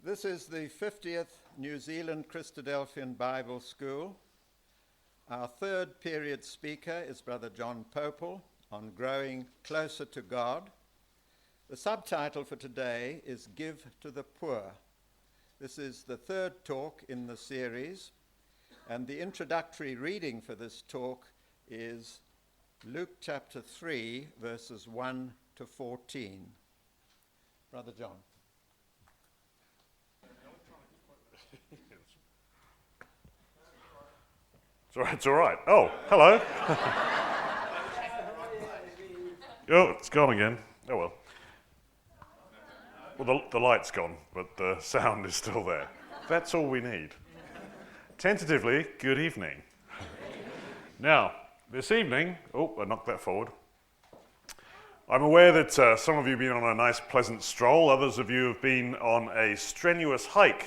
This is the 50th New Zealand Christadelphian Bible School. Our third period speaker is Brother John Pople on growing closer to God. The subtitle for today is Give to the Poor. This is the third talk in the series, and the introductory reading for this talk is Luke chapter 3, verses 1 to 14. Brother John. It's all right. Oh, hello. Oh, it's gone again. Oh, well. Well, the light's gone, but the sound is still there. That's all we need. Tentatively, good evening. Now, this evening, I knocked that forward. I'm aware that some of you have been on a nice, pleasant stroll. Others of you have been on a strenuous hike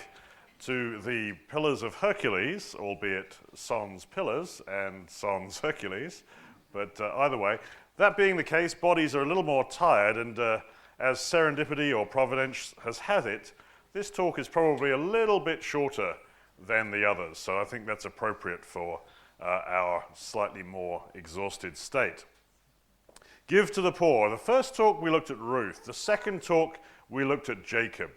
to the Pillars of Hercules, albeit sans pillars and sans Hercules. But either way, that being the case, bodies are a little more tired, and as serendipity or providence has had it, this talk is probably a little bit shorter than the others, so I think that's appropriate for our slightly more exhausted state. Give to the poor. The first talk we looked at Ruth. The second talk we looked at Jacob.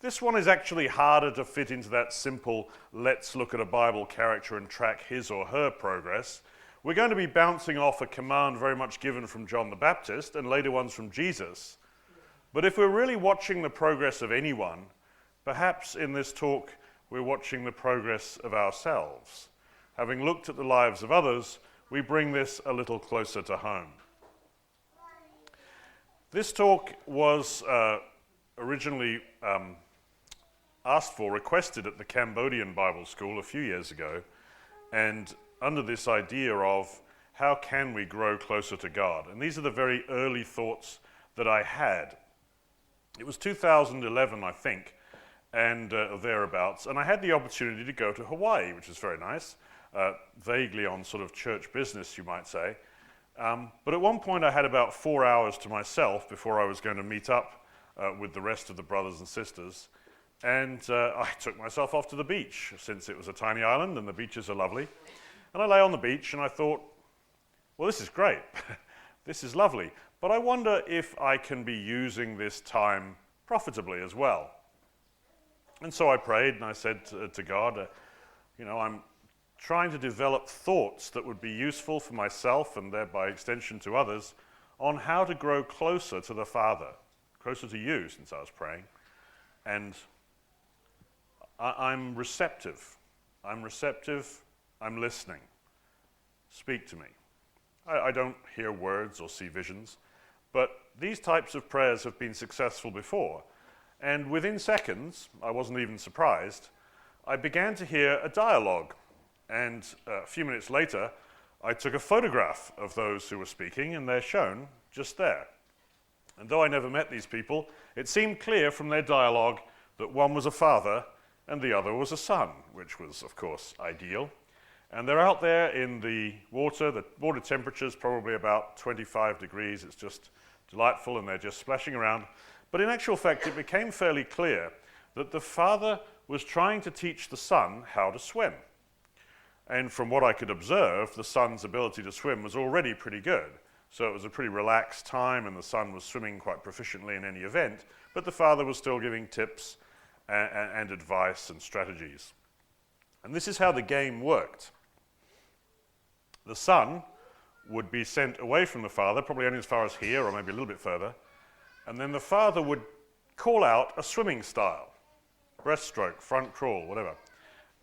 This one is actually harder to fit into that simple, let's look at a Bible character and track his or her progress. We're going to be bouncing off a command very much given from John the Baptist and later ones from Jesus. But if we're really watching the progress of anyone, perhaps in this talk we're watching the progress of ourselves. Having looked at the lives of others, we bring this a little closer to home. This talk was originally requested at the Cambodian Bible School a few years ago, and under this idea of how can we grow closer to God. And these are the very early thoughts that I had. It was 2011, I think, and thereabouts, and I had the opportunity to go to Hawaii, which is very nice, vaguely on sort of church business, you might say. But at one point I had about 4 hours to myself before I was going to meet up with the rest of the brothers and sisters. And I took myself off to the beach, since it was a tiny island and the beaches are lovely. And I lay on the beach and I thought, well, this is great. This is lovely. But I wonder if I can be using this time profitably as well. And so I prayed and I said to God, I'm trying to develop thoughts that would be useful for myself and thereby extension to others on how to grow closer to the Father, closer to you, since I was praying. And I'm receptive. I'm listening. Speak to me. I don't hear words or see visions, but these types of prayers have been successful before. And within seconds, I wasn't even surprised, I began to hear a dialogue. And a few minutes later, I took a photograph of those who were speaking, and they're shown just there. And though I never met these people, it seemed clear from their dialogue that one was a father and the other was a son, which was, of course, ideal. And they're out there in the water temperature's probably about 25 degrees. It's just delightful, and they're just splashing around. But in actual fact, it became fairly clear that the father was trying to teach the son how to swim. And from what I could observe, the son's ability to swim was already pretty good. So it was a pretty relaxed time, and the son was swimming quite proficiently in any event, but the father was still giving tips and advice and strategies. And this is how the game worked. The son would be sent away from the father, probably only as far as here, or maybe a little bit further, and then the father would call out a swimming style, breaststroke, front crawl, whatever.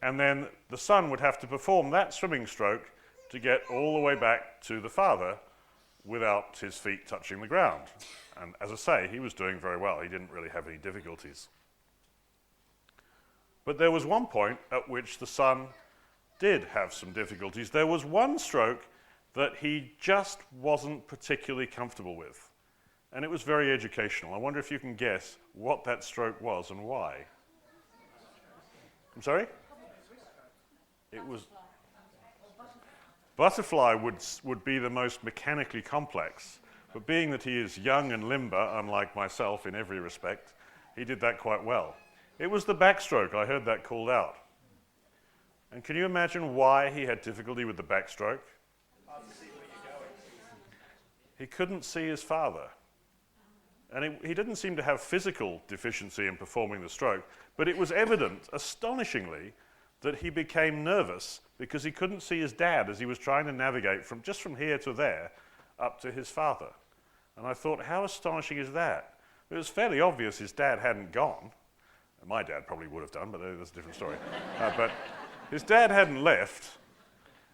And then the son would have to perform that swimming stroke to get all the way back to the father without his feet touching the ground. And as I say, he was doing very well. He didn't really have any difficulties. But there was one point at which the son did have some difficulties. There was one stroke that he just wasn't particularly comfortable with. And it was very educational. I wonder if you can guess what that stroke was and why. I'm sorry? It was butterfly would be the most mechanically complex, but being that he is young and limber, unlike myself in every respect, he did that quite well. It was the backstroke. I heard that called out. And can you imagine why he had difficulty with the backstroke? He couldn't see his father. And he didn't seem to have physical deficiency in performing the stroke, but it was evident, astonishingly, that he became nervous because he couldn't see his dad as he was trying to navigate from here to there up to his father. And I thought, how astonishing is that? It was fairly obvious his dad hadn't gone. My dad probably would have done, but that's a different story. But his dad hadn't left.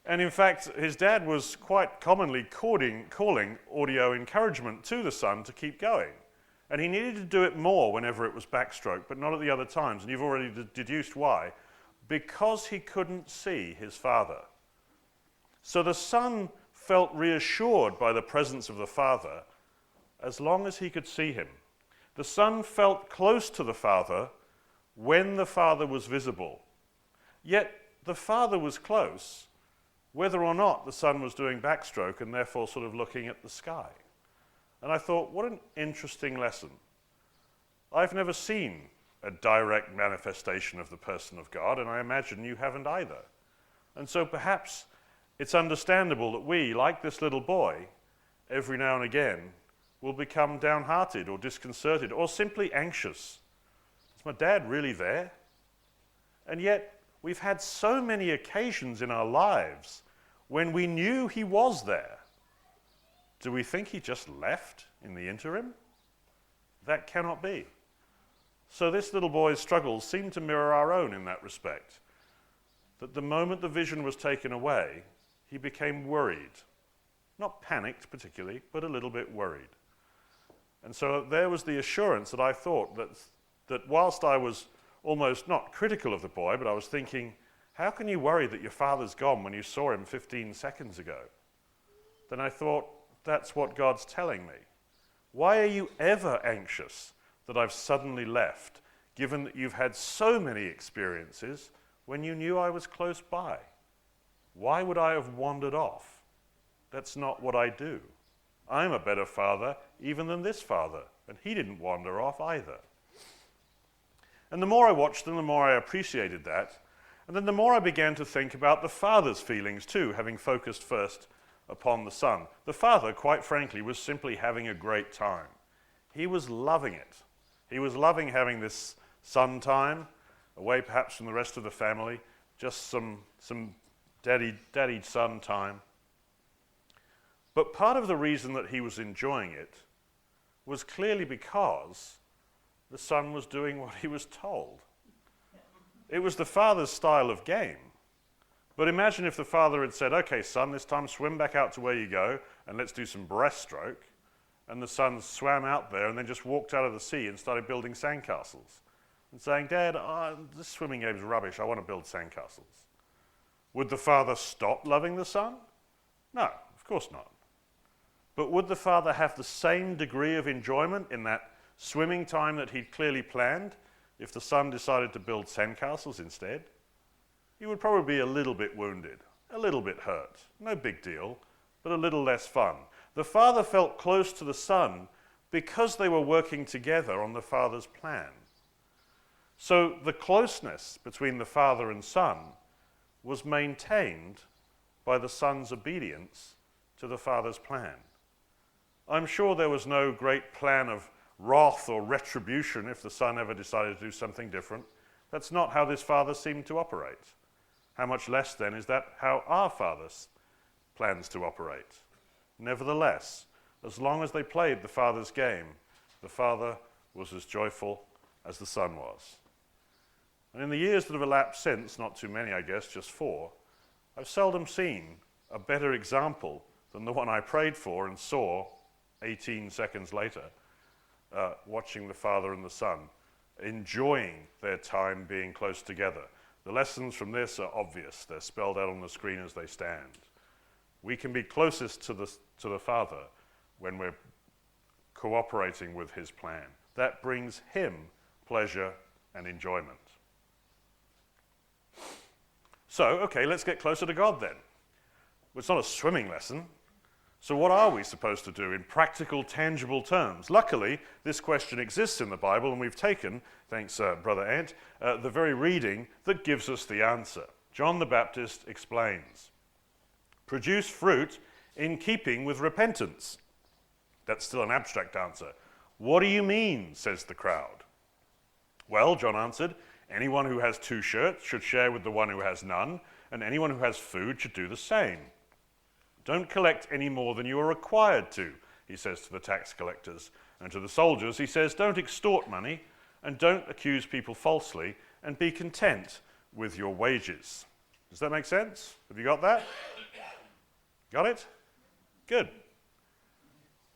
And in fact, his dad was quite commonly calling audio encouragement to the son to keep going. And he needed to do it more whenever it was backstroke, but not at the other times. And you've already deduced why. Because he couldn't see his father. So the son felt reassured by the presence of the father as long as he could see him. The son felt close to the father when the father was visible. Yet the father was close whether or not the son was doing backstroke and therefore sort of looking at the sky. And I thought, what an interesting lesson. I've never seen a direct manifestation of the person of God, and I imagine you haven't either. And so perhaps it's understandable that we, like this little boy, every now and again will become downhearted or disconcerted or simply anxious. Is my dad really there? And yet we've had so many occasions in our lives when we knew he was there. Do we think he just left in the interim? That cannot be. So this little boy's struggles seem to mirror our own in that respect. That the moment the vision was taken away, he became worried. Not panicked particularly, but a little bit worried. And so there was the assurance that I thought that whilst I was almost not critical of the boy, but I was thinking, how can you worry that your father's gone when you saw him 15 seconds ago? Then I thought, that's what God's telling me. Why are you ever anxious that I've suddenly left, given that you've had so many experiences when you knew I was close by? Why would I have wandered off? That's not what I do. I'm a better father even than this father, and he didn't wander off either. And the more I watched them, the more I appreciated that, and then the more I began to think about the father's feelings too, having focused first upon the son. The father, quite frankly, was simply having a great time. He was loving it. He was loving having this son time, away perhaps from the rest of the family, just some daddy-son time. But part of the reason that he was enjoying it was clearly because the son was doing what he was told. It was the father's style of game. But imagine if the father had said, okay, son, this time swim back out to where you go and let's do some breaststroke. And the son swam out there and then just walked out of the sea and started building sandcastles and saying, Dad, this swimming game's rubbish. I want to build sandcastles. Would the father stop loving the son? No, of course not. But would the father have the same degree of enjoyment in that swimming time that he'd clearly planned if the son decided to build sandcastles instead? He would probably be a little bit wounded, a little bit hurt. No big deal, but a little less fun. The father felt close to the son because they were working together on the father's plan. So the closeness between the father and son was maintained by the son's obedience to the father's plan. I'm sure there was no great plan of wrath or retribution if the son ever decided to do something different. That's not how this father seemed to operate. How much less, then, is that how our Father plans to operate? Nevertheless, as long as they played the Father's game, the Father was as joyful as the Son was. And in the years that have elapsed since, not too many, I guess, just 4, I've seldom seen a better example than the one I prayed for and saw 18 seconds later, watching the Father and the Son, enjoying their time being close together. The lessons from this are obvious. They're spelled out on the screen as they stand. We can be closest to the Father when we're cooperating with his plan. That brings him pleasure and enjoyment. So, okay, let's get closer to God then. Well, it's not a swimming lesson. So what are we supposed to do in practical, tangible terms? Luckily, this question exists in the Bible, and we've taken, thanks Brother Ant, the very reading that gives us the answer. John the Baptist explains, "Produce fruit in keeping with repentance." That's still an abstract answer. "What do you mean?" says the crowd. "Well," John answered, "anyone who has 2 shirts should share with the one who has none, and anyone who has food should do the same. Don't collect any more than you are required to," he says to the tax collectors. And to the soldiers, he says, "Don't extort money, and don't accuse people falsely, and be content with your wages." Does that make sense? Have you got that? Got it? Good.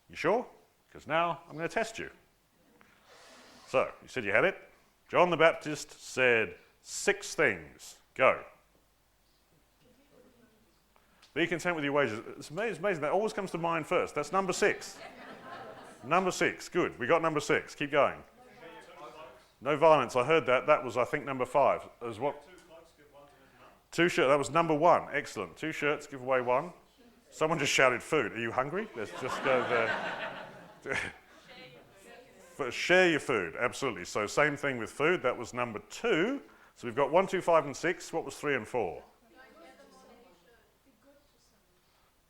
You sure? Because now I'm going to test you. So, you said you had it? John the Baptist said 6 things. Go. Be content with your wages. It's amazing. That always comes to mind first. That's number 6. Number 6. Good. We got number 6. Keep going. No violence. I heard that. That was, I think, number 5. As what? 2 shirts. That was number 1. Excellent. 2 shirts, give away 1. Someone just shouted food. Are you hungry? Let's just go there. Share your food. Absolutely. So same thing with food. That was number 2. So we've got 1, 2, 5, and 6. What was 3 and 4?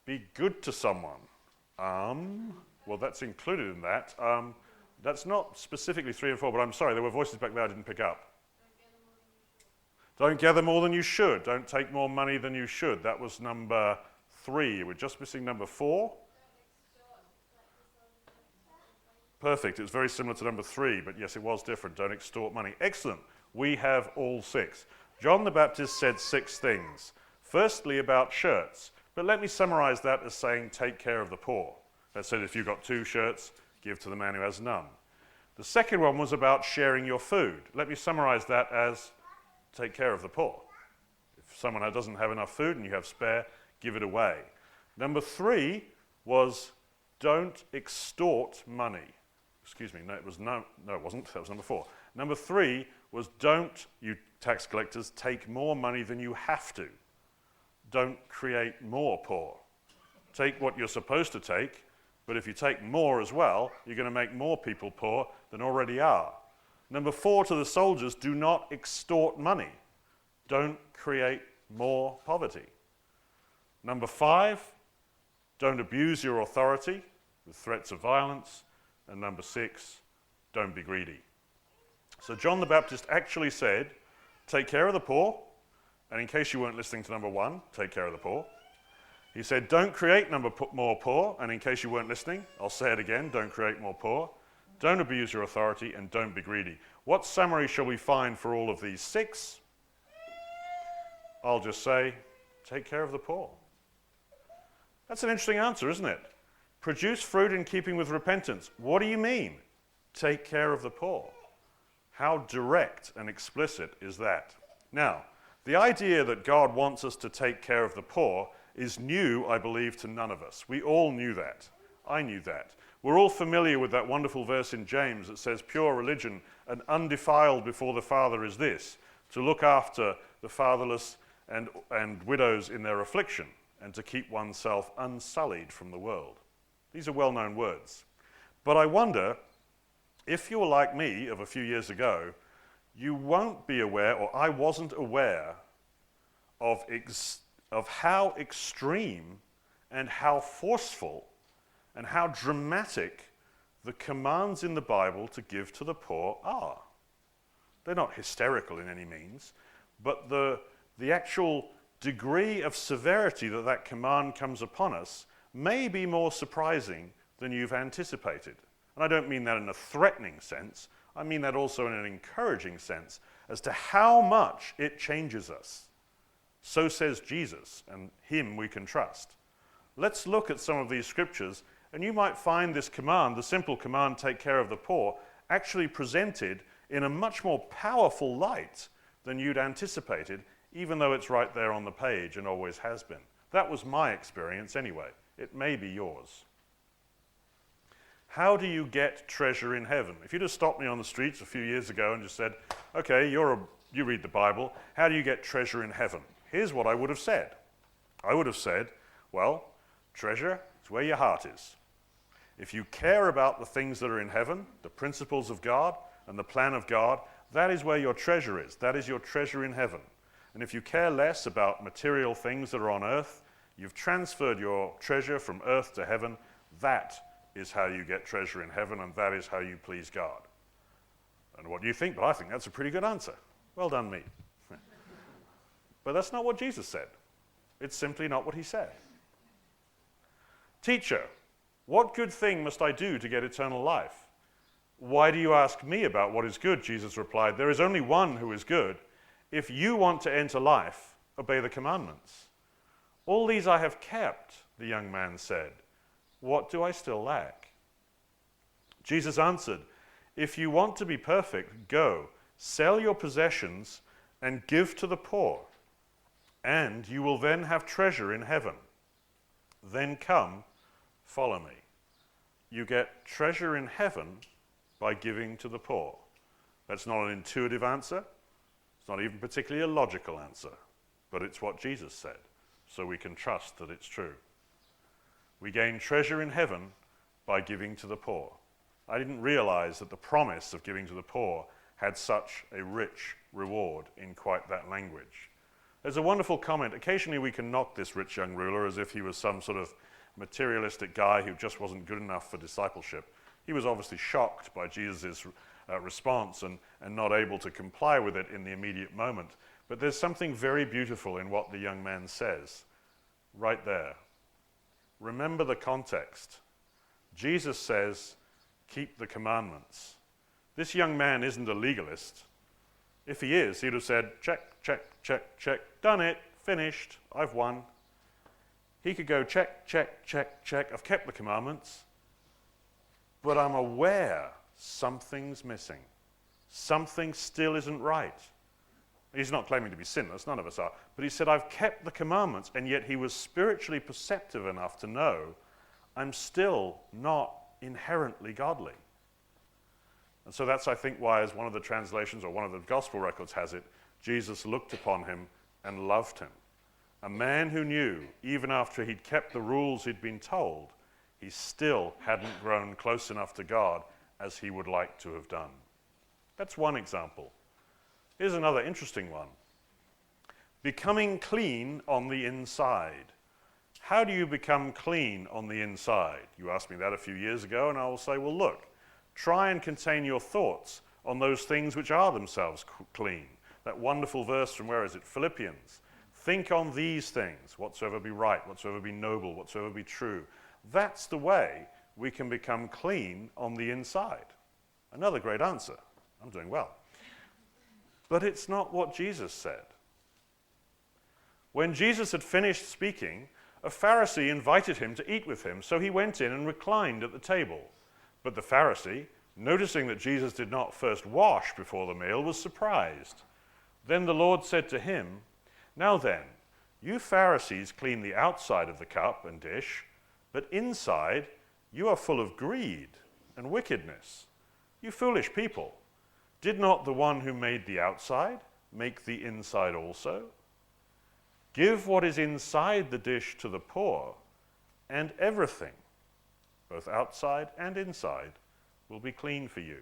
Be good to someone. Well, that's included in that. That's not specifically 3 and 4, but I'm sorry, there were voices back there I didn't pick up. Don't gather more than you should. Don't take more money than you should. That was number 3. We're just missing number 4. Perfect. It's very similar to number 3, but yes, it was different. Don't extort money. Excellent. We have all 6. John the Baptist said 6 things. Firstly, about shirts. But let me summarize that as saying, take care of the poor. That said, if you've got 2 shirts, give to the man who has none. The second one was about sharing your food. Let me summarize that as, take care of the poor. If someone doesn't have enough food and you have spare, give it away. Number 3 was, don't extort money. Excuse me, no, it wasn't. That was number 4. Number 3 was, don't, you tax collectors, take more money than you have to. Don't create more poor. Take what you're supposed to take, but if you take more as well, you're going to make more people poor than already are. Number 4 to the soldiers, do not extort money. Don't create more poverty. Number 5, don't abuse your authority with threats of violence. And number 6, don't be greedy. So John the Baptist actually said, take care of the poor. And in case you weren't listening to number 1, take care of the poor. He said, don't create more poor. And in case you weren't listening, I'll say it again, don't create more poor. Don't abuse your authority, and don't be greedy. What summary shall we find for all of these 6? I'll just say, take care of the poor. That's an interesting answer, isn't it? Produce fruit in keeping with repentance. What do you mean? Take care of the poor. How direct and explicit is that? Now, the idea that God wants us to take care of the poor is new, I believe, to none of us. We all knew that. I knew that. We're all familiar with that wonderful verse in James that says, pure religion and undefiled before the Father is this, to look after the fatherless and widows in their affliction, and to keep oneself unsullied from the world. These are well-known words. But I wonder, if you were like me of a few years ago, you won't be aware, or I wasn't aware, of how extreme and how forceful and how dramatic the commands in the Bible to give to the poor are. They're not hysterical in any means, but the actual degree of severity that command comes upon us may be more surprising than you've anticipated. And I don't mean that in a threatening sense. I mean that also in an encouraging sense as to how much it changes us. So says Jesus, and him we can trust. Let's look at some of these scriptures, and you might find this command, the simple command, take care of the poor, actually presented in a much more powerful light than you'd anticipated, even though it's right there on the page and always has been. That was my experience anyway. It may be yours. How do you get treasure in heaven? If you'd have stopped me on the streets a few years ago and just said, okay, you read the Bible, how do you get treasure in heaven? Here's what I would have said. I would have said, well, Treasure is where your heart is. If you care about the things that are in heaven, the principles of God and the plan of God, that is where your treasure is. That is your treasure in heaven. And if you care less about material things that are on earth, you've transferred your treasure from earth to heaven. That is how you get treasure in heaven, and that is how you please God. And what do you think? Well, I think that's a pretty good answer. Well done, me. But that's not what Jesus said. It's simply not what he said. Teacher, what good thing must I do to get eternal life? Why do you ask me about what is good? Jesus replied, there is only one who is good. If you want to enter life, obey the commandments. All these I have kept, the young man said. What do I still lack? Jesus answered, if you want to be perfect, go, sell your possessions and give to the poor, and you will then have treasure in heaven. Then come, follow me. You get treasure in heaven by giving to the poor. That's not an intuitive answer. It's not even particularly a logical answer, but it's what Jesus said, so we can trust that it's true. We gain treasure in heaven by giving to the poor. I didn't realize that the promise of giving to the poor had such a rich reward in quite that language. There's a wonderful comment. Occasionally we can knock this rich young ruler as if he was some sort of materialistic guy who just wasn't good enough for discipleship. He was obviously shocked by Jesus' response and not able to comply with it in the immediate moment. But there's something very beautiful in what the young man says right there. Remember the context. Jesus says, keep the commandments. This young man isn't a legalist. If he is, he'd have said, check, check, check, check, done it, finished, I've won. He could go, check, check, check, check, I've kept the commandments, but I'm aware something's missing. Something still isn't right. He's not claiming to be sinless, none of us are, but he said, I've kept the commandments, and yet he was spiritually perceptive enough to know I'm still not inherently godly. And so that's, I think, why, as one of the translations or one of the gospel records has it, Jesus looked upon him and loved him. A man who knew, even after he'd kept the rules he'd been told, he still hadn't grown close enough to God as he would like to have done. That's one example. Here's another interesting one. Becoming clean on the inside. How do you become clean on the inside? You asked me that a few years ago, and I will say, well, look, try and contain your thoughts on those things which are themselves clean. That wonderful verse from, where is it? Philippians. Think on these things, whatsoever be right, whatsoever be noble, whatsoever be true. That's the way we can become clean on the inside. Another great answer. I'm doing well. But it's not what Jesus said. When Jesus had finished speaking, a Pharisee invited him to eat with him, so he went in and reclined at the table. But the Pharisee, noticing that Jesus did not first wash before the meal, was surprised. Then the Lord said to him, now then, you Pharisees clean the outside of the cup and dish, but inside you are full of greed and wickedness. You foolish people, did not the one who made the outside make the inside also? Give what is inside the dish to the poor, and everything, both outside and inside, will be clean for you.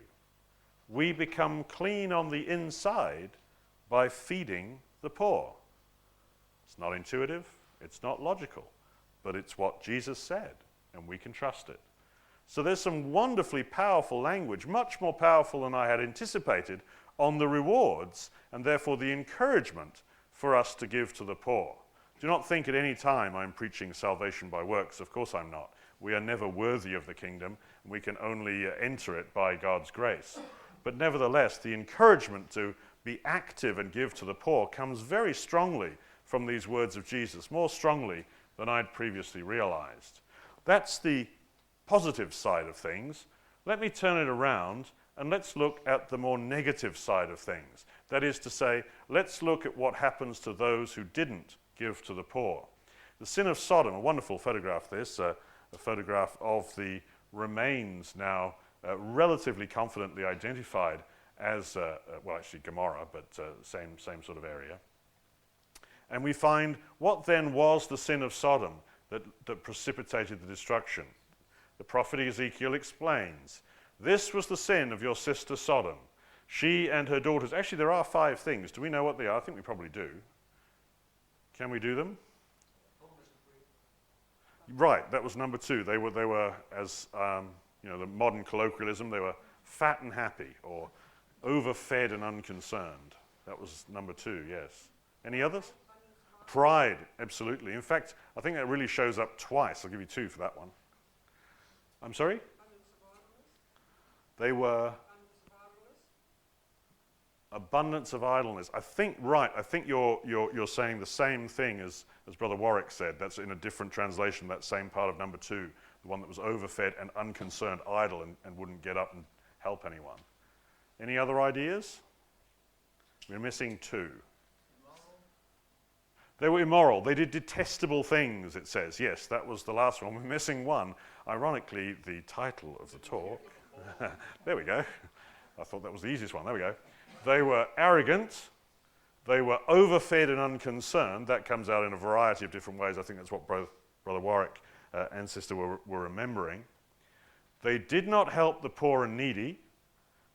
We become clean on the inside by feeding the poor. It's not intuitive, it's not logical, but it's what Jesus said, and we can trust it. So there's some wonderfully powerful language, much more powerful than I had anticipated, on the rewards, and therefore the encouragement for us to give to the poor. Do not think at any time I'm preaching salvation by works. Of course I'm not. We are never worthy of the kingdom, and we can only enter it by God's grace. But nevertheless, the encouragement to be active and give to the poor comes very strongly from these words of Jesus, more strongly than I'd previously realized. That's the positive side of things. Let me turn it around and let's look at the more negative side of things. That is to say, let's look at what happens to those who didn't give to the poor. The sin of Sodom, a wonderful photograph this, a photograph of the remains now relatively confidently identified as, well actually Gomorrah, but same sort of area. And we find what then was the sin of Sodom. that precipitated the destruction. The prophet Ezekiel explains, "This was the sin of your sister Sodom. She and her daughters." Actually, there are 5 things. Do we know what they are? I think we probably do. Can we do them? Right, that was number 2. They were as the modern colloquialism, they were fat and happy, or overfed and unconcerned. That was number 2, yes. Any others? Pride, absolutely. In fact, I think that really shows up twice. I'll give you 2 for that one. I'm sorry? They were abundance of idleness. I think you're saying the same thing as Brother Warwick said. That's in a different translation, that same part of number 2, the one that was overfed and unconcerned, idle, and wouldn't get up and help anyone. Any other ideas? We're missing 2. They were immoral. They did detestable things, it says. Yes, that was the last one. We're missing 1. Ironically, the title of the talk. There we go. I thought that was the easiest one. There we go. They were arrogant. They were overfed and unconcerned. That comes out in a variety of different ways. I think that's what Brother Warwick and Sister were remembering. They did not help the poor and needy.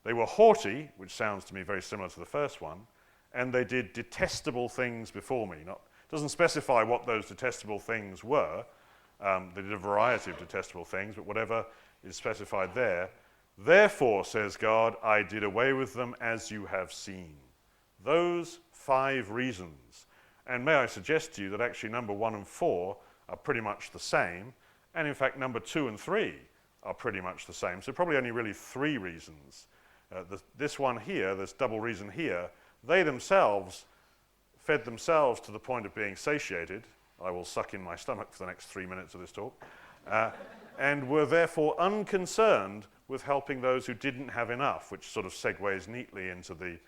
They were haughty, which sounds to me very similar to the first one. And they did detestable things before me. Doesn't specify what those detestable things were. They did a variety of detestable things, but whatever is specified there. Therefore, says God, I did away with them as you have seen. Those 5 reasons. And may I suggest to you that actually number 1 and 4 are pretty much the same. And in fact, number 2 and 3 are pretty much the same. So probably only really 3 reasons. This one here, this double reason here, they themselves fed themselves to the point of being satiated. I will suck in my stomach for the next 3 minutes of this talk. And were therefore unconcerned with helping those who didn't have enough, which sort of segues neatly into the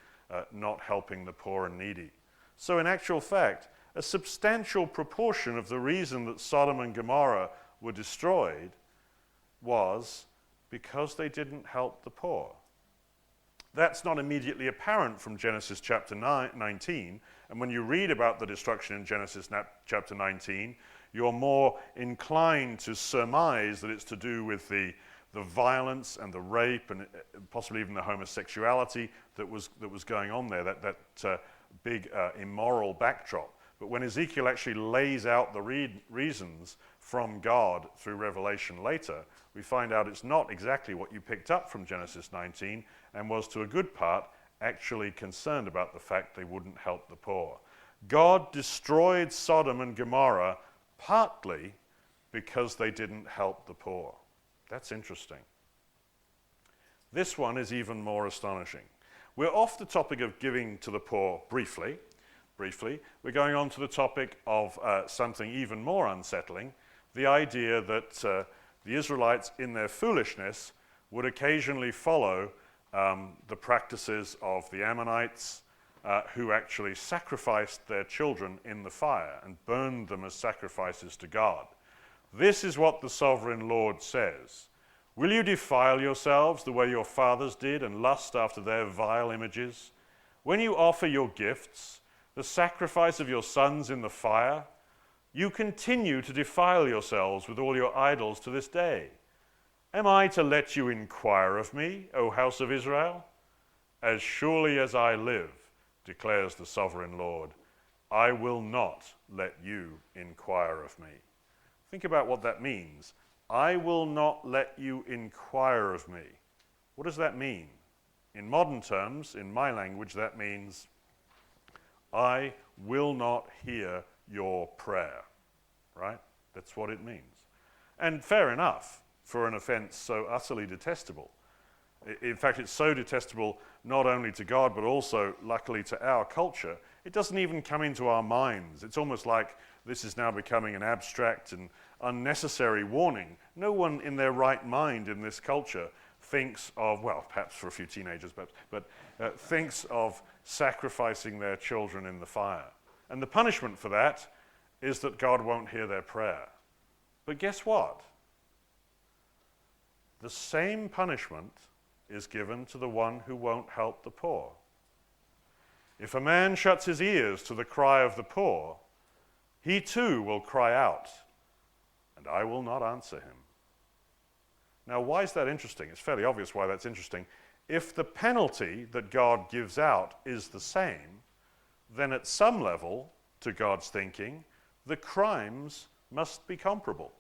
not helping the poor and needy. So in actual fact, a substantial proportion of the reason that Sodom and Gomorrah were destroyed was because they didn't help the poor. That's not immediately apparent from Genesis chapter 19, and when you read about the destruction in Genesis chapter 19, you're more inclined to surmise that it's to do with the violence and the rape and possibly even the homosexuality that was going on there, that big immoral backdrop. But when Ezekiel actually lays out the reasons from God through Revelation later, we find out it's not exactly what you picked up from Genesis 19 and was to a good part actually concerned about the fact they wouldn't help the poor. God destroyed Sodom and Gomorrah partly because they didn't help the poor. That's interesting. This one is even more astonishing. We're off the topic of giving to the poor briefly. We're going on to the topic of something even more unsettling, the idea that the Israelites, in their foolishness, would occasionally follow the practices of the Ammonites, who actually sacrificed their children in the fire and burned them as sacrifices to God. This is what the sovereign Lord says. Will you defile yourselves the way your fathers did and lust after their vile images? When you offer your gifts, the sacrifice of your sons in the fire, you continue to defile yourselves with all your idols to this day. Am I to let you inquire of me, O house of Israel? As surely as I live, declares the sovereign Lord, I will not let you inquire of me. Think about what that means. I will not let you inquire of me. What does that mean? In modern terms, in my language, that means I will not hear your prayer, right? That's what it means. And fair enough for an offense so utterly detestable. In fact, it's so detestable not only to God, but also, luckily, to our culture. It doesn't even come into our minds. It's almost like this is now becoming an abstract and unnecessary warning. No one in their right mind in this culture thinks of, well, perhaps for a few teenagers, but thinks of sacrificing their children in the fire. And the punishment for that is that God won't hear their prayer. But guess what? The same punishment is given to the one who won't help the poor. If a man shuts his ears to the cry of the poor, he too will cry out, and I will not answer him. Now, why is that interesting? It's fairly obvious why that's interesting. If the penalty that God gives out is the same, then at some level, to God's thinking, the crimes must be comparable.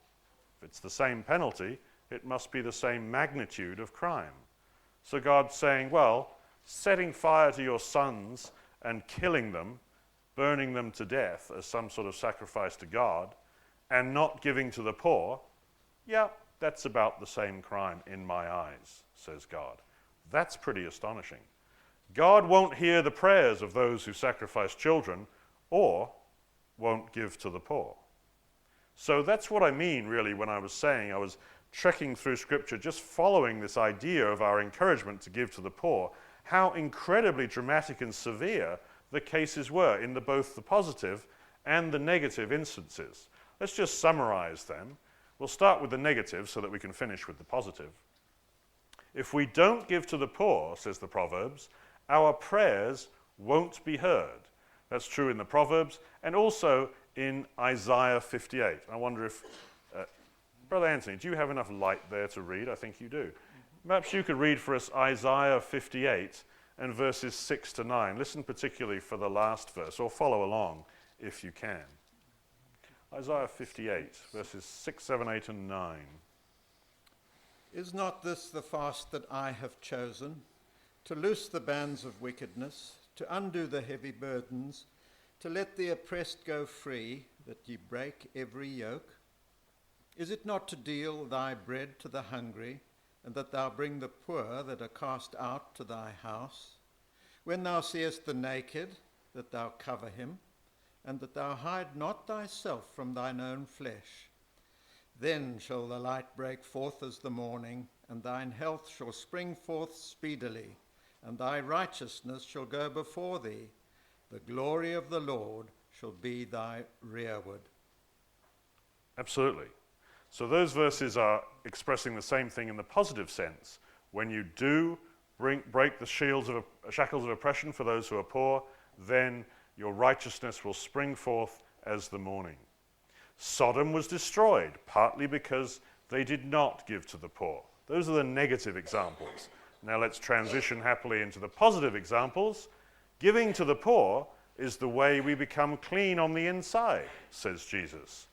If it's the same penalty, it must be the same magnitude of crime. So God's saying, well, setting fire to your sons and killing them, burning them to death as some sort of sacrifice to God, and not giving to the poor, yeah, that's about the same crime in my eyes, says God. That's pretty astonishing. God won't hear the prayers of those who sacrifice children or won't give to the poor. So that's what I mean, really, when I was saying I was trekking through Scripture, just following this idea of our encouragement to give to the poor, how incredibly dramatic and severe the cases were in both the positive and the negative instances. Let's just summarize them. We'll start with the negative so that we can finish with the positive. If we don't give to the poor, says the Proverbs, our prayers won't be heard. That's true in the Proverbs and also in Isaiah 58. I wonder if, Brother Anthony, do you have enough light there to read? I think you do. Perhaps you could read for us Isaiah 58 and verses 6 to 9. Listen particularly for the last verse, or follow along if you can. Isaiah 58, verses 6, 7, 8, and 9. Is not this the fast that I have chosen, to loose the bands of wickedness, to undo the heavy burdens, to let the oppressed go free, that ye break every yoke? Is it not to deal thy bread to the hungry, and that thou bring the poor that are cast out to thy house? When thou seest the naked, that thou cover him, and that thou hide not thyself from thine own flesh. Then shall the light break forth as the morning, and thine health shall spring forth speedily, and thy righteousness shall go before thee. The glory of the Lord shall be thy rearward. Absolutely. So those verses are expressing the same thing in the positive sense. When you do break the shackles of oppression for those who are poor, then your righteousness will spring forth as the morning. Sodom was destroyed, partly because they did not give to the poor. Those are the negative examples. Now let's transition happily into the positive examples. Giving to the poor is the way we become clean on the inside, says Jesus.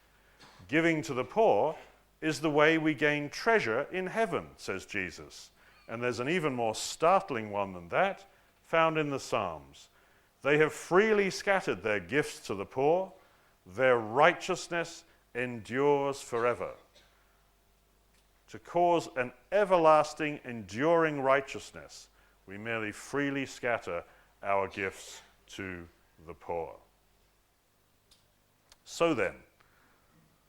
Giving to the poor is the way we gain treasure in heaven, says Jesus. And there's an even more startling one than that, found in the Psalms. They have freely scattered their gifts to the poor. Their righteousness endures forever. To cause an everlasting, enduring righteousness, we merely freely scatter our gifts to the poor. So then,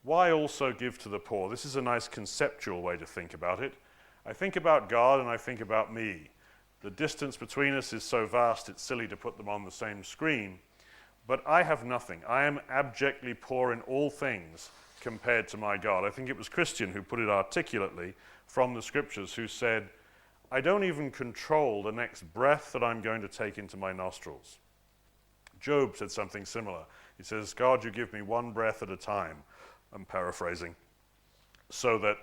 why also give to the poor? This is a nice conceptual way to think about it. I think about God and I think about me. The distance between us is so vast it's silly to put them on the same screen. But I have nothing. I am abjectly poor in all things compared to my God. I think it was Christian who put it articulately from the Scriptures, who said, I don't even control the next breath that I'm going to take into my nostrils. Job said something similar. He says, God, you give me one breath at a time. I'm paraphrasing. So that,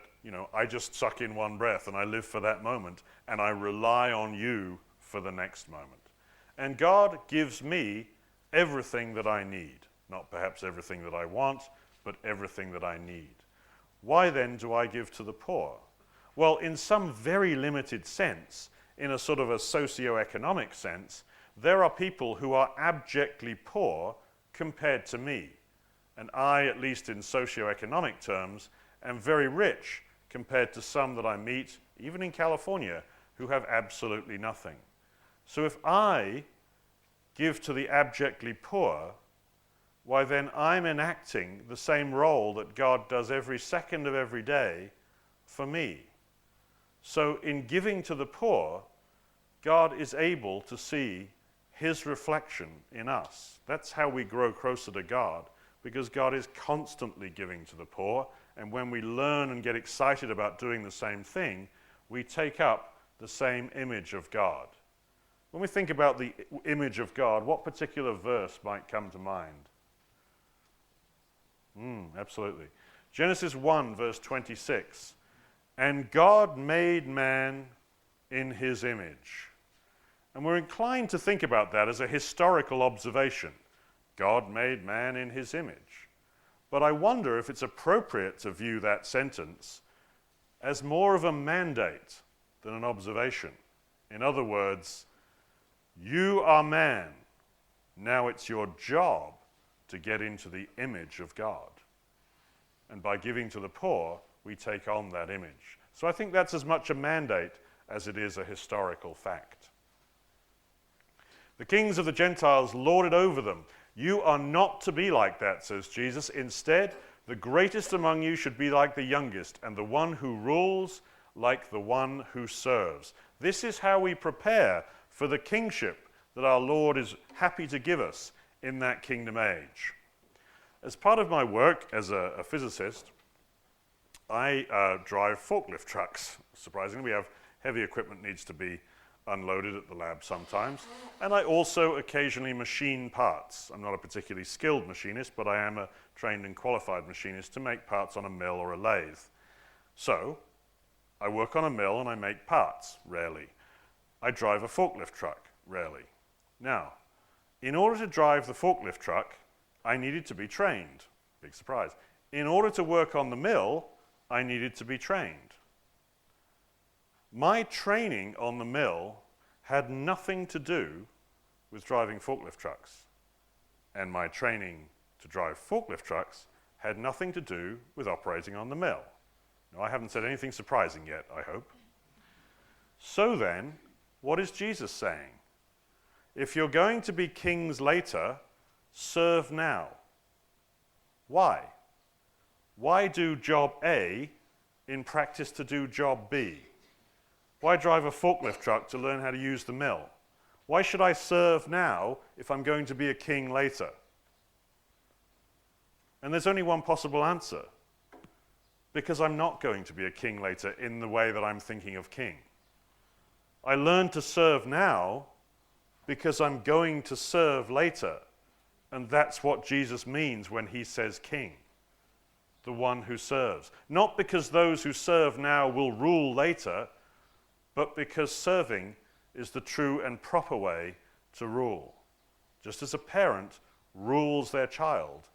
I just suck in one breath and I live for that moment and I rely on you for the next moment. And God gives me everything that I need. Not perhaps everything that I want, but everything that I need. Why then do I give to the poor? Well, in some very limited sense, in a sort of a socio-economic sense, there are people who are abjectly poor compared to me. And I, at least in socio-economic terms, am very rich compared to some that I meet, even in California, who have absolutely nothing. So if I give to the abjectly poor, why then I'm enacting the same role that God does every second of every day for me. So in giving to the poor, God is able to see his reflection in us. That's how we grow closer to God, because God is constantly giving to the poor, and when we learn and get excited about doing the same thing, we take up the same image of God. When we think about the image of God, what particular verse might come to mind? Absolutely. Genesis 1, verse 26. And God made man in his image. And we're inclined to think about that as a historical observation. God made man in his image. But I wonder if it's appropriate to view that sentence as more of a mandate than an observation. In other words, you are man. Now it's your job to get into the image of God. And by giving to the poor, we take on that image. So I think that's as much a mandate as it is a historical fact. The kings of the Gentiles lorded over them. You are not to be like that, says Jesus. Instead, the greatest among you should be like the youngest, and the one who rules like the one who serves. This is how we prepare for the kingship that our Lord is happy to give us in that kingdom age. As part of my work as a physicist, I drive forklift trucks. Surprisingly, we have heavy equipment needs to be unloaded at the lab sometimes. And I also occasionally machine parts. I'm not a particularly skilled machinist, but I am a trained and qualified machinist to make parts on a mill or a lathe. So, I work on a mill and I make parts, rarely. I drive a forklift truck, rarely. Now, in order to drive the forklift truck, I needed to be trained. Big surprise. In order to work on the mill, I needed to be trained. My training on the mill had nothing to do with driving forklift trucks. And my training to drive forklift trucks had nothing to do with operating on the mill. Now, I haven't said anything surprising yet, I hope. So then, what is Jesus saying? If you're going to be kings later, serve now. Why? Why do job A in practice to do job B? Why drive a forklift truck to learn how to use the mill? Why should I serve now if I'm going to be a king later? And there's only one possible answer. Because I'm not going to be a king later in the way that I'm thinking of king. I learn to serve now because I'm going to serve later. And that's what Jesus means when he says king. The one who serves. Not because those who serve now will rule later, but because serving is the true and proper way to rule. Just as a parent rules their child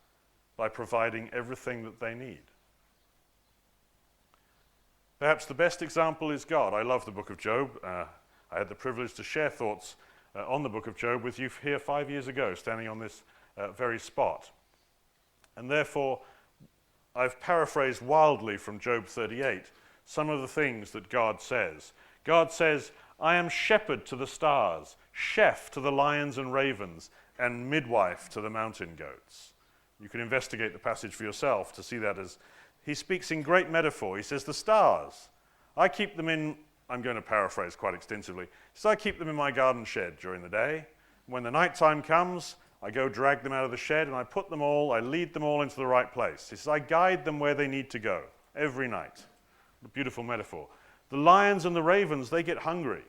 by providing everything that they need. Perhaps the best example is God. I love the book of Job. I had the privilege to share thoughts on the book of Job with you here 5 years ago, standing on this very spot. And therefore, I've paraphrased wildly from Job 38 some of the things that God says. God says, I am shepherd to the stars, chef to the lions and ravens, and midwife to the mountain goats. You can investigate the passage for yourself to see that as he speaks in great metaphor. He says, the stars, I keep them in, I'm going to paraphrase quite extensively, he says, I keep them in my garden shed during the day. When the night time comes, I go drag them out of the shed and I lead them all into the right place. He says, I guide them where they need to go every night. A beautiful metaphor. The lions and the ravens, they get hungry.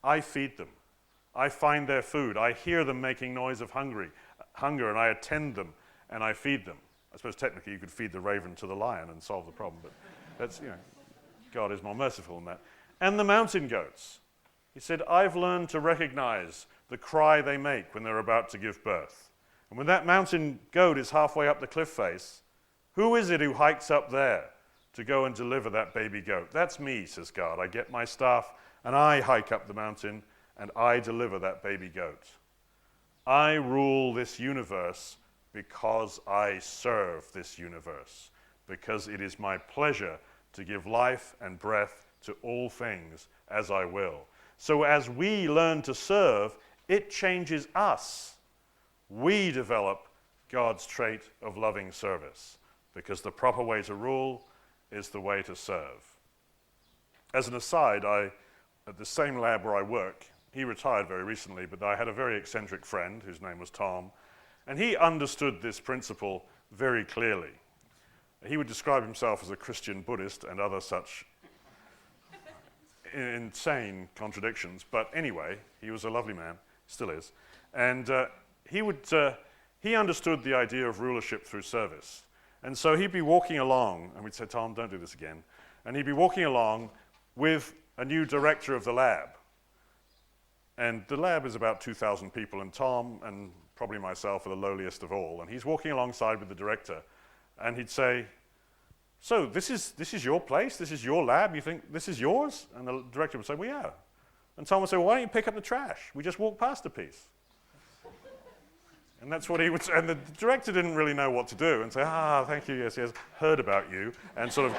I feed them. I find their food. I hear them making noise of hunger, and I attend them and I feed them. I suppose technically you could feed the raven to the lion and solve the problem, but that's, God is more merciful than that. And the mountain goats. He said, I've learned to recognize the cry they make when they're about to give birth. And when that mountain goat is halfway up the cliff face, who is it who hikes up there to go and deliver that baby goat? That's me, says God. I get my staff and I hike up the mountain and I deliver that baby goat. I rule this universe because I serve this universe, because it is my pleasure to give life and breath to all things as I will. So as we learn to serve, it changes us. We develop God's trait of loving service, because the proper way to rule is the way to serve. As an aside, at the same lab where I work, he retired very recently, but I had a very eccentric friend whose name was Tom, and he understood this principle very clearly. He would describe himself as a Christian Buddhist and other such insane contradictions, but anyway, he was a lovely man, still is, and he understood the idea of rulership through service. And so he'd be walking along, and we'd say, Tom, don't do this again. And he'd be walking along with a new director of the lab. And the lab is about 2,000 people, and Tom and probably myself are the lowliest of all. And he's walking alongside with the director, and he'd say, so this is your place? This is your lab? You think this is yours? And the director would say, well, yeah. And Tom would say, well, why don't you pick up the trash? We just walked past a piece. And that's what he would say. And the director didn't really know what to do and say, thank you, yes, heard about you, and sort of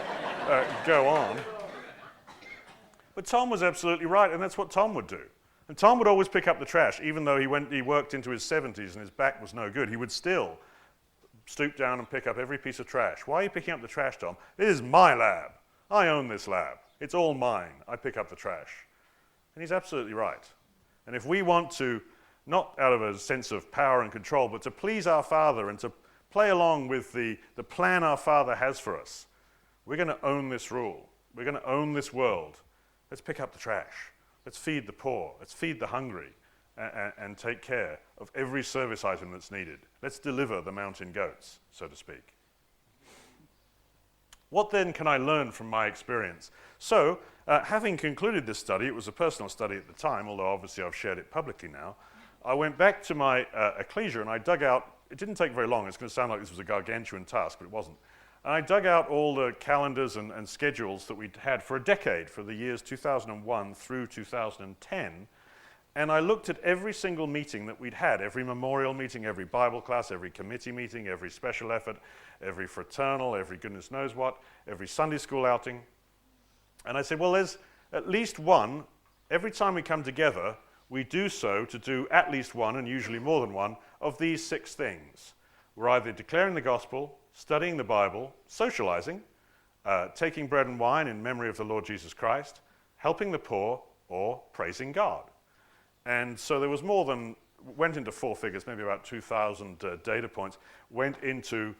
go on. But Tom was absolutely right, and that's what Tom would do. And Tom would always pick up the trash, even though he worked into his 70s and his back was no good. He would still stoop down and pick up every piece of trash. Why are you picking up the trash, Tom? This is my lab. I own this lab. It's all mine. I pick up the trash. And he's absolutely right. And if we want to, not out of a sense of power and control, but to please our Father and to play along with the plan our Father has for us, we're going to own this rule. We're going to own this world. Let's pick up the trash. Let's feed the poor. Let's feed the hungry and take care of every service item that's needed. Let's deliver the mountain goats, so to speak. What then can I learn from my experience? So, having concluded this study, it was a personal study at the time, although obviously I've shared it publicly now, I went back to my ecclesia and I dug out, it didn't take very long, it's going to sound like this was a gargantuan task, but it wasn't. And I dug out all the calendars and schedules that we'd had for a decade, for the years 2001 through 2010, and I looked at every single meeting that we'd had, every memorial meeting, every Bible class, every committee meeting, every special effort, every fraternal, every goodness knows what, every Sunday school outing. And I said, well, there's at least one, every time we come together, we do so to do at least one, and usually more than one, of these 6 things. We're either declaring the gospel, studying the Bible, socializing, taking bread and wine in memory of the Lord Jesus Christ, helping the poor, or praising God. And so there was more than, went into 4 figures, maybe about 2,000 data points, went into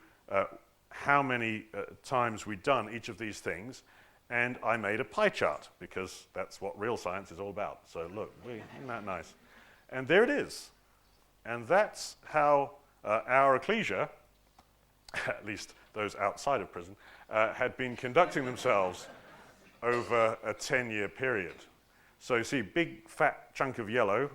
how many times we'd done each of these things, and I made a pie chart, because that's what real science is all about. So look, isn't that nice? And there it is. And that's how our ecclesia, at least those outside of prison, had been conducting themselves over a 10-year period. So you see, big fat chunk of yellow,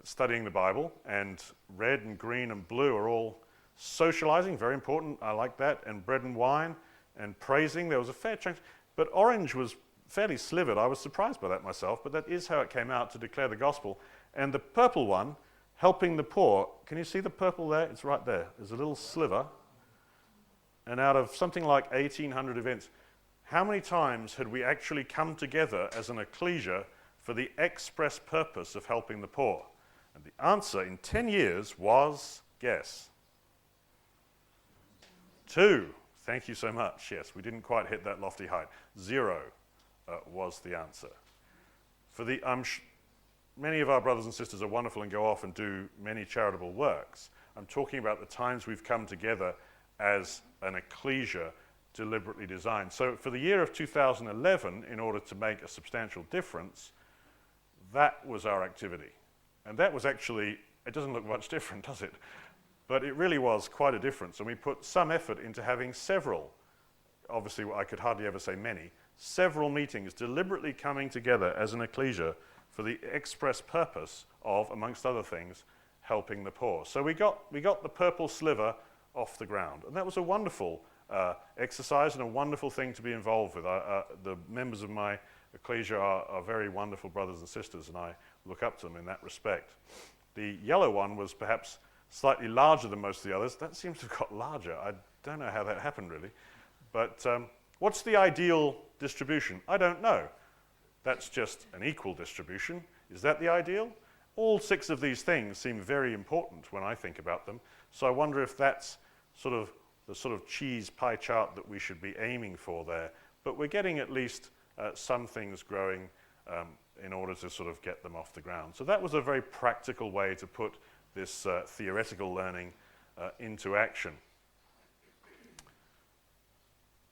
studying the Bible, and red and green and blue are all socializing, very important, I like that, and bread and wine, and praising. There was a fair chunk, but orange was fairly slivered. I was surprised by that myself, but that is how it came out, to declare the gospel. And the purple one, helping the poor, can you see the purple there? It's right there. There's a little sliver. And out of something like 1,800 events, how many times had we actually come together as an ecclesia for the express purpose of helping the poor? And the answer in 10 years was, guess? 2. Thank you so much. Yes, we didn't quite hit that lofty height. 0 was the answer. For the many of our brothers and sisters are wonderful and go off and do many charitable works. I'm talking about the times we've come together as an ecclesia deliberately designed. So for the year of 2011, in order to make a substantial difference, that was our activity. And that was actually, it doesn't look much different, does it? But it really was quite a difference. And we put some effort into having several, obviously I could hardly ever say many, several meetings deliberately coming together as an ecclesia for the express purpose of, amongst other things, helping the poor. So we got the purple sliver off the ground. And that was a wonderful exercise and a wonderful thing to be involved with. The members of my ecclesia are very wonderful brothers and sisters, and I look up to them in that respect. The yellow one was perhaps slightly larger than most of the others. That seems to have got larger. I don't know how that happened, really. But what's the ideal distribution? I don't know. That's just an equal distribution. Is that the ideal? All 6 of these things seem very important when I think about them. So I wonder if that's the sort of cheese pie chart that we should be aiming for there. But we're getting at least some things growing in order to sort of get them off the ground. So that was a very practical way to put this theoretical learning into action.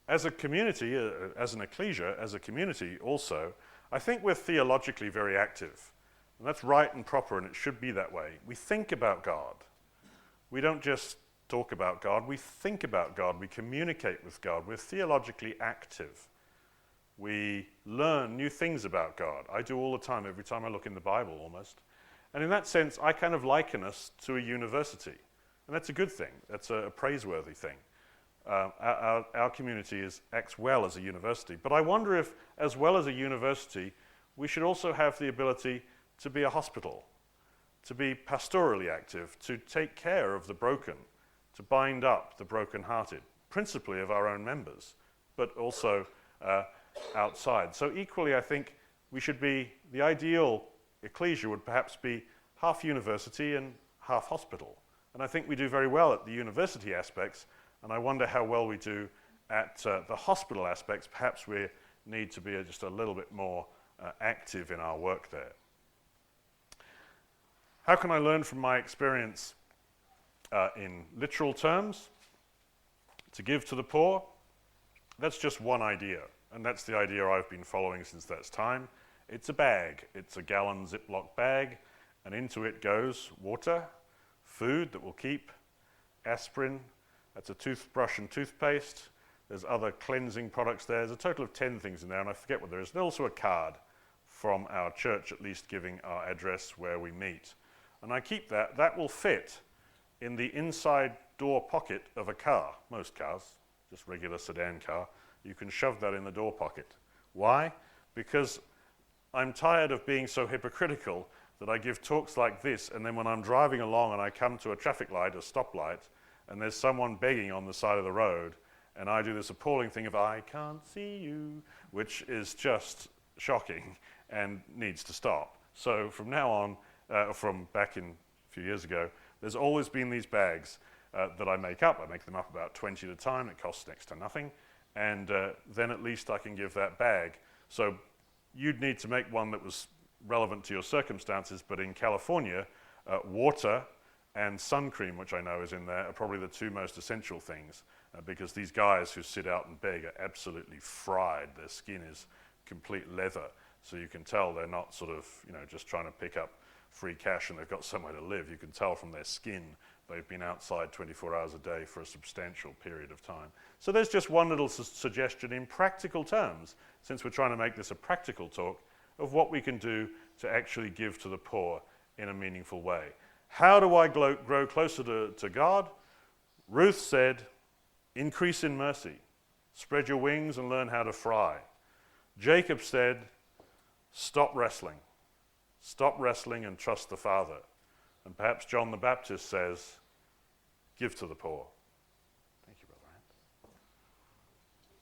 As a community, as an ecclesia, as a community also, I think we're theologically very active. And that's right and proper, and it should be that way. We think about God. We don't just talk about God, we think about God, we communicate with God, we're theologically active. We learn new things about God. I do all the time, every time I look in the Bible almost. And in that sense, I kind of liken us to a university. And that's a good thing. That's a praiseworthy thing. Our community acts well as a university. But I wonder if, as well as a university, we should also have the ability to be a hospital, to be pastorally active, to take care of the broken, to bind up the brokenhearted, principally of our own members, but also outside. So equally, I think we should be, the ideal ecclesia would perhaps be half university and half hospital. And I think we do very well at the university aspects, and I wonder how well we do at the hospital aspects. Perhaps we need to be just a little bit more active in our work there. How can I learn from my experience in literal terms? To give to the poor, that's just one idea, and that's the idea I've been following since that time. It's a bag. It's a gallon Ziploc bag, and into it goes water, food that will keep, aspirin, that's a toothbrush and toothpaste. There's other cleansing products there. There's a total of 10 things in there, and I forget what there is. There's also a card from our church, at least giving our address where we meet. And I keep that. That will fit in the inside door pocket of a car. Most cars, just regular sedan car, you can shove that in the door pocket. Why? Because I'm tired of being so hypocritical that I give talks like this, and then when I'm driving along and I come to a traffic light, a stoplight, and there's someone begging on the side of the road, and I do this appalling thing of, I can't see you, which is just shocking and needs to stop. So from now on, from back in a few years ago, there's always been these bags that I make up. I make them up about 20 at a time. It costs next to nothing. And then at least I can give that bag. So you'd need to make one that was relevant to your circumstances, but in California, water and sun cream, which I know is in there, are probably the two most essential things, because these guys who sit out and beg are absolutely fried. Their skin is complete leather, so you can tell they're not sort of, just trying to pick up free cash and they've got somewhere to live. You can tell from their skin they've been outside 24 hours a day for a substantial period of time. So there's just one little suggestion in practical terms, since we're trying to make this a practical talk, of what we can do to actually give to the poor in a meaningful way. How do I grow closer to God? Ruth said, increase in mercy. Spread your wings and learn how to fly. Jacob said, stop wrestling. Stop wrestling and trust the Father. And perhaps John the Baptist says, give to the poor.